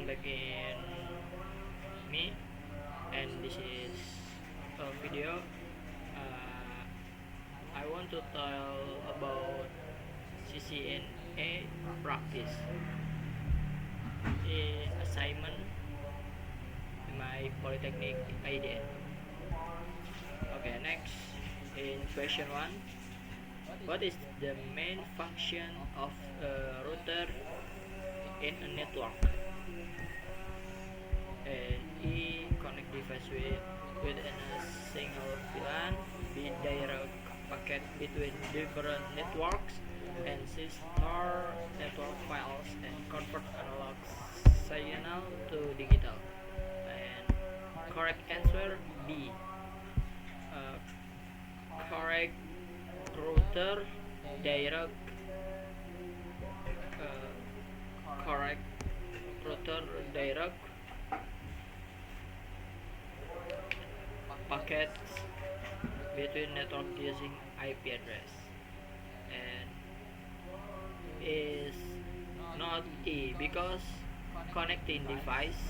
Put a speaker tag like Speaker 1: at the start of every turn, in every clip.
Speaker 1: back in me, and this is a video. uh, I want to tell about CCNA practice in assignment in my polytechnic IDN. Okay, next, in question 1, what is the main function of a router in a network? And E, connect device within a single VLAN. B, direct packet between different networks. And C, store network files and convert analog signal to digital. And correct answer B. uh, Correct router direct correct router direct packets between network using IP address, and is not E because connecting device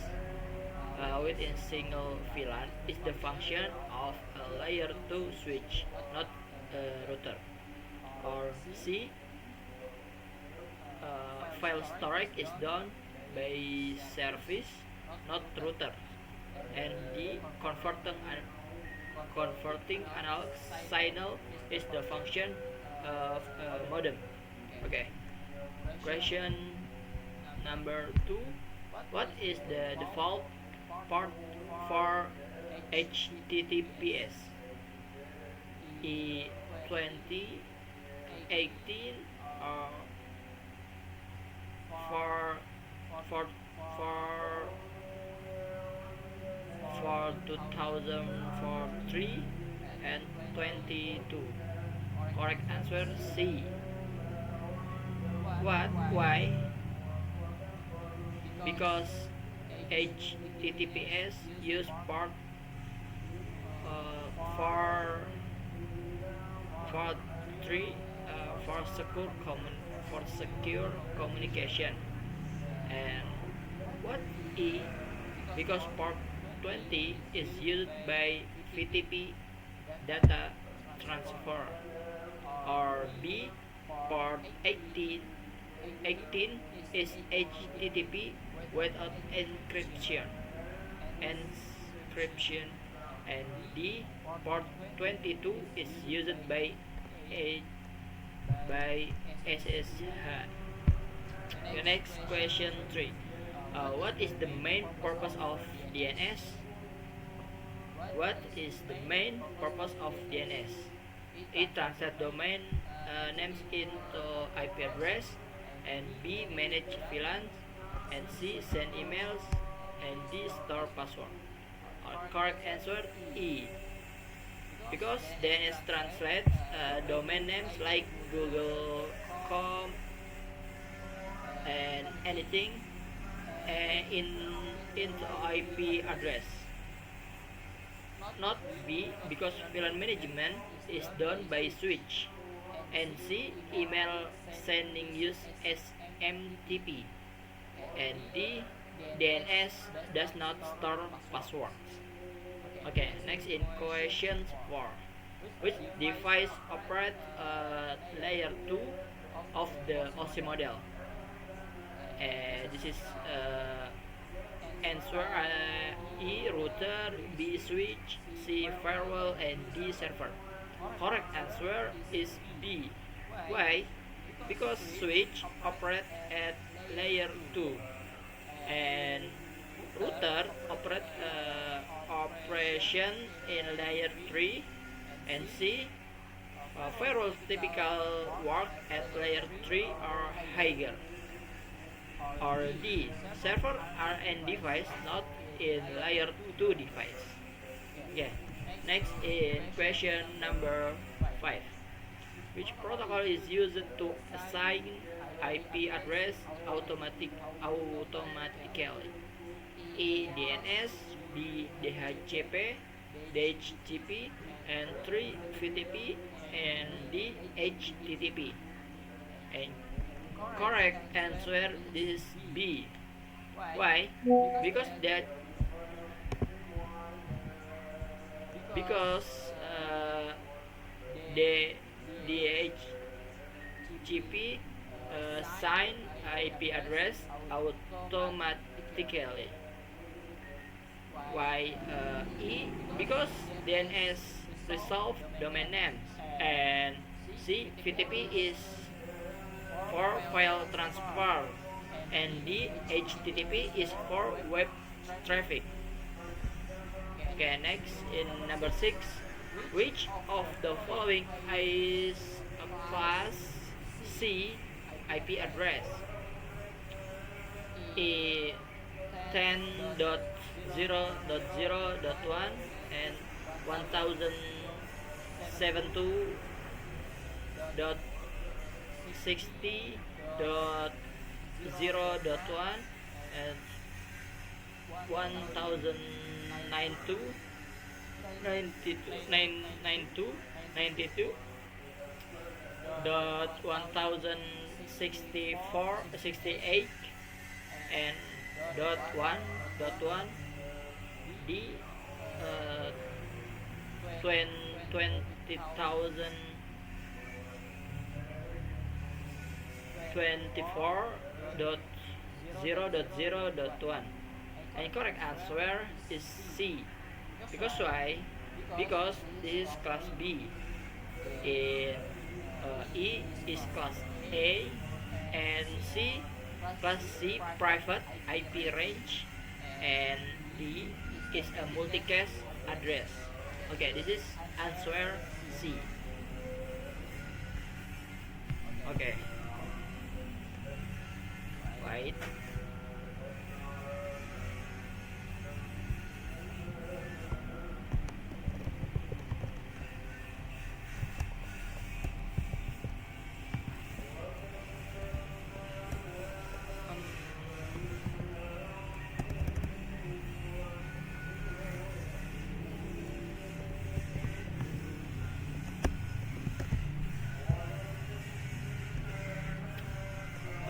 Speaker 1: within single VLAN is the function of a layer 2 switch, not a router. Or C, file storage is done by service, not router. And D, converting analog signal is the function of a modem. Okay. Question number 2. What is the default port for HTTPS? E20, 18, or for for for for 2003 and 22. Correct answer C. What? Why? Because HTTPS use port for 3 for secure communication. And what E? Because port 20 is used by VTP data transfer. Or B, port 18 is HTTP without encryption. And D, port 22 is used by SSH. The next question 3. What is the main purpose of DNS? What is the main purpose of DNS? It translates domain names into IP address. And B, manage VLANs. And C, send emails. And D, store password. Correct answer E. Because DNS translates domain names like Google.com and anything into IP address. Not B, because VLAN management is done by switch. And C, email sending use SMTP. And D, DNS does not store passwords. Okay, next, in question 4. Which device operates layer 2 of the OSI model? This is answer E, router. B, switch. C, firewall. And D, server. Correct answer is B. Why? Because switch operate at layer 2 and router operation in layer 3. And C, firewall typical work at layer 3 or higher. Or D, server are in device, not in layer 2 device. Yeah. Next, in question number 5. Which protocol is used to assign IP address automatically? E, DNS. B, DHCP, and 3, VTP, and D, HTTP. And correct answer is B. Why? Because that because the DHCP sign IP address automatically. Why E? Because DNS resolve domain names, and C, VTP is for file transfer, and D, HTTP is for web traffic. Okay, next in number 6, which of the following is a class C IP address? E 10.0.0.1 and 1072.60.0.1 and 1092 dot 1064 68 and dot one di 20,000 24.0.0.1, and correct answer is C. Because why? Because this is class B. In E is class A, and C class C private IP range, and D is a multicast address. Okay, this is answer C. Okay, right.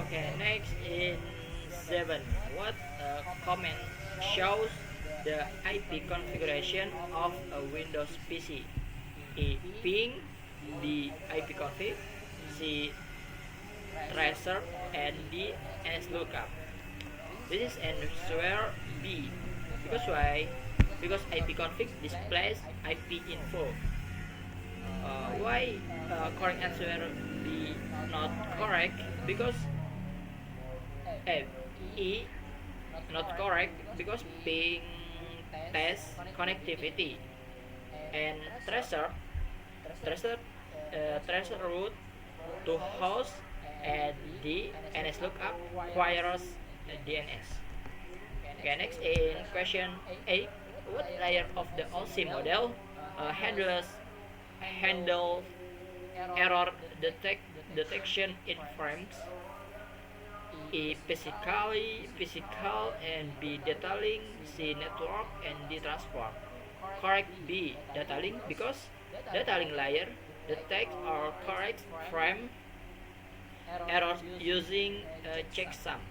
Speaker 1: Okay, next in 7. What comment shows the IP configuration of a Windows PC? A. Ping, B. ipconfig, C. tracer, and D. nslookup. This is answer B. Because why? Because ipconfig displays IP info. Why correct answer B not correct? Because E not correct because ping test connectivity, and tracer route to host, and D nslookup requires DNS. Okay, next in question 8, what layer of the OC model handle error detection in frames? E. Physical, and B. data link, C. network, and D. transport. Correct B. data link, because data link layer detects or corrects frame errors using checksums.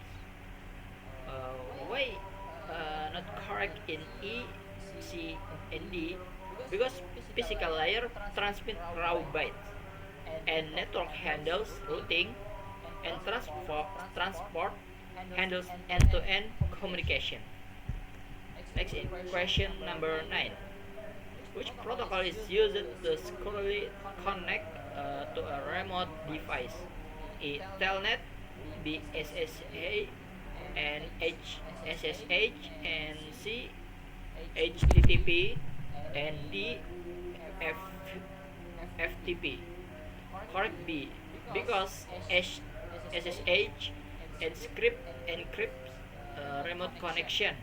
Speaker 1: Why not correct in E, C, and D? Because physical layer transmit raw bytes, and network handles routing, and transport handles end-to-end communication. Next in question number 9. Which protocol is used to securely connect to a remote device? A. Telnet, B. SSH, and H. SSH, and C. HTTP, and D. F. FTP. Correct B. Because SSH encrypts remote connection,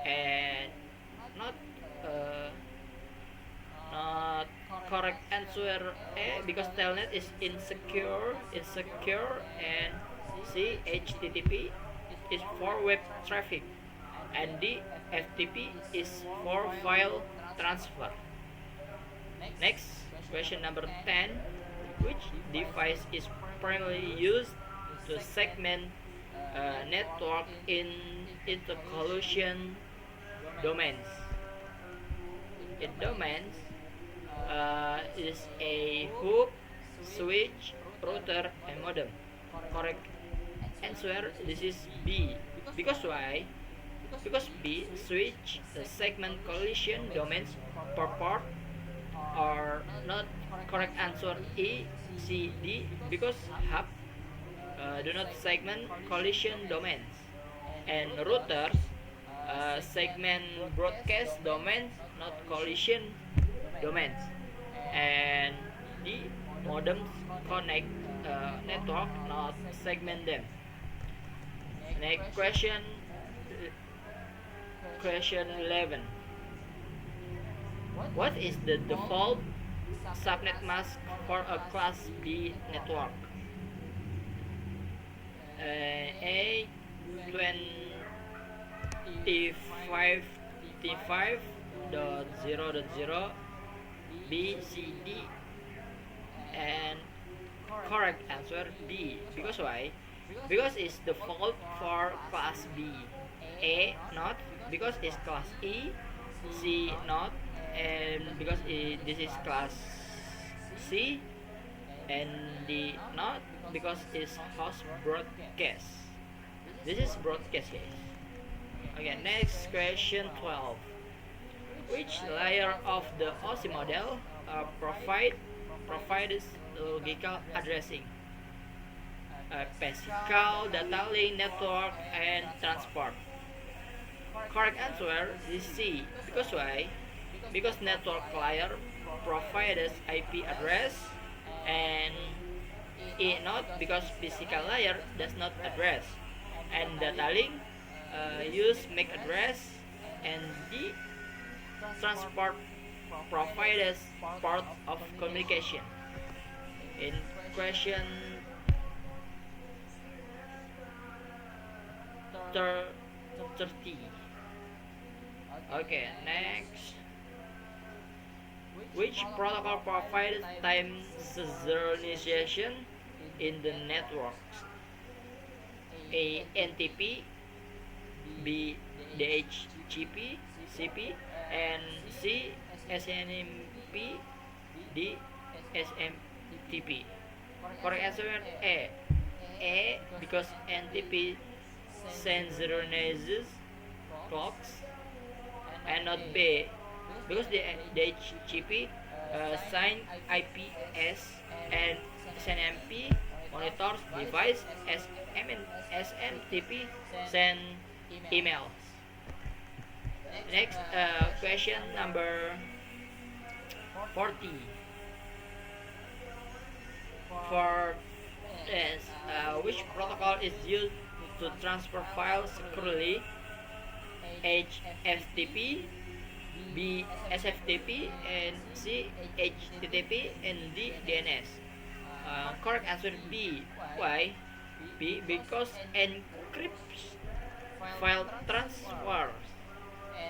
Speaker 1: and not uh, not correct answer A, because telnet is insecure, and C. HTTP is for web traffic, and D. FTP is for file transfer. Next, question number 10. Which device is primarily used to segment network in intercollision domains. In domains is a hub, switch, router, and modem. Correct answer, this is B. Because why? Because B, switch segment collision domains per port, or not. Correct answer E, C, D, because hub do not segment collision domains, and routers segment broadcast domains, not collision domains, and D, modems connect network, not segment them. Next question, question 11. What is the default subnet mask for a class B network? A 25.0.0, B, C, D, and correct answer D. Because why? Because it's default for class B. A not, because it's class E. C not, and because this is class C. And D not, because it's host broadcast. This is broadcast, guys. Okay, next question 12. Which layer of the OSI model provides logical addressing? Physical, data link, network, and transport. Correct answer is C. Because why? Because network layer provides IP address, and E not, because physical layer does not address, and data link use MAC address, and D, transport provides part of communication. In question 30. Okay, next. Which protocol provides time synchronization in the networks? A. NTP, B. DHCP, CP, and C. SNMP, D. SMTP. Correct answer A. A, because NTP synchronizes clocks, and not B, because the DHCP sign IPS, and SNMP monitors device, as SMTP send emails. Next, question number 40. For this, which protocol is used to transfer files securely? HFTP, B. SFTP, and C. HTTP, and D. DNS. Correct answer B. Why? B, because encrypts file transfers,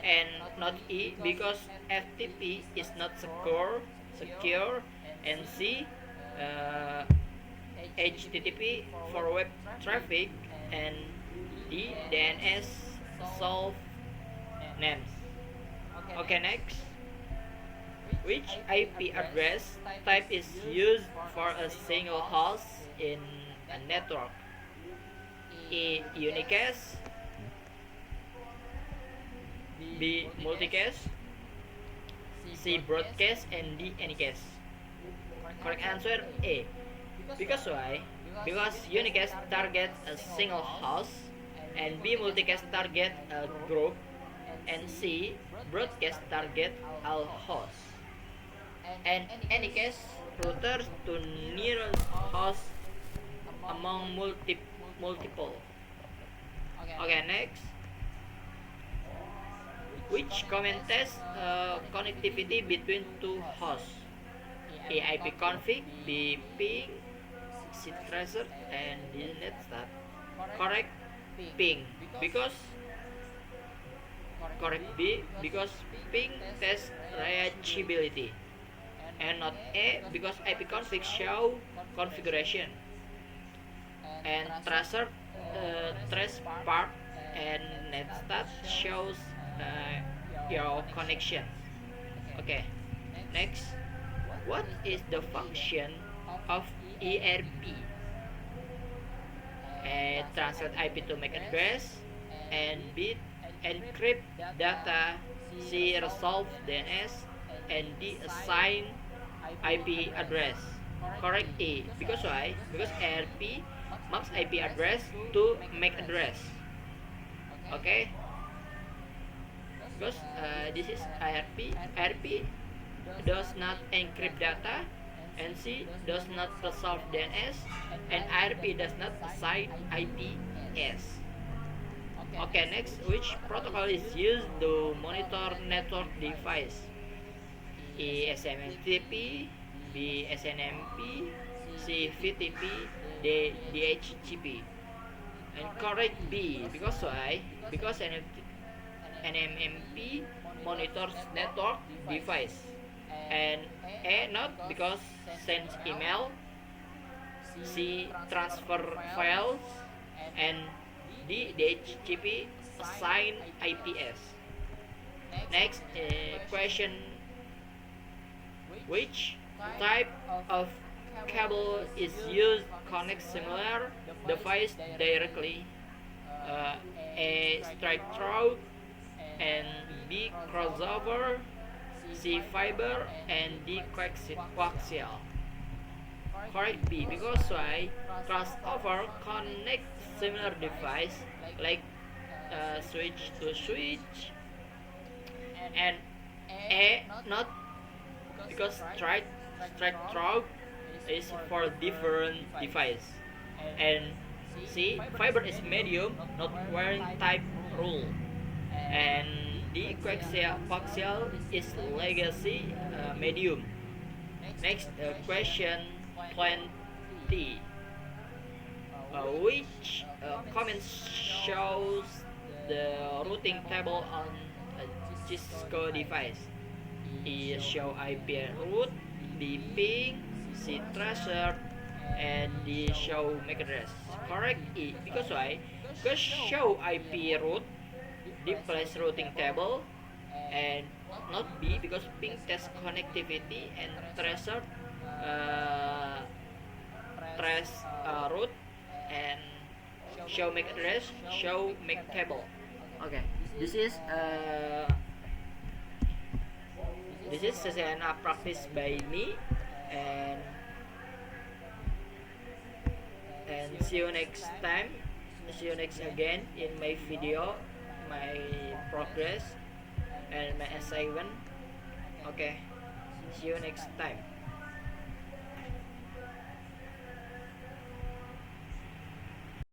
Speaker 1: and not E, because FTP is not secure, and C, HTTP for web traffic, and D, DNS solve names. Okay, next. Which IP address type is used for a single host in a network? A. Unicast, B. Multicast, C. Broadcast, and D. Anycast. Correct answer A. Because why? Because Unicast target a single host, and B. Multicast target a group, and C. Broadcast target all hosts, and Anycast routers to nearest host among multiple. Okay, next. Which comment test connectivity between two hosts? A. ipconfig, B. ping, C. tracer, and D. netstat. Correct ping, because correct B, because ping test reachability, and not A, because ipconfig show configuration, and tracer trace part and netstat shows your connection. Okay, next, what is the function of ERP? A, translate IP to MAC address, and B, encrypt data, C, resolve DNS, and D, assign IP address. Correct A. Because why? Because ERP maps IP address to MAC address. Okay? Because this is IRP. IRP does not encrypt data, and C does not resolve DNS, and IRP does not assign IPS. Okay, next, which protocol is used to monitor network device? A, SMTP, B, SNMP, C, VTP, D, DHCP. And correct B. Because why? Because NMMP monitors network device, and A, not because sends email, C, transfer files, and D, DHCP assign IPS. Next, question, which type of cable is used to connect similar device directly? A, straight through, and B, crossover, C, fiber, and D, coaxial. Correct B. Because why? Crossover connect similar device like switch to switch, and A, not because straight through is for different device, and C, fiber is medium, not wearing type rule, and D, coaxial is legacy medium. Next, question 20. Which comment shows the routing table on a Cisco device? E, show IP route, B, ping, C, tracer, and D, show MAC address. Correct E. Because why? Because show IP route displays routing table, and not B because ping test connectivity, and tracer trace route, and show MAC address show MAC table. Okay, this is session practice by me, and see you next time. See you next again in my video, my progress and my assignment. Okay, see you next time.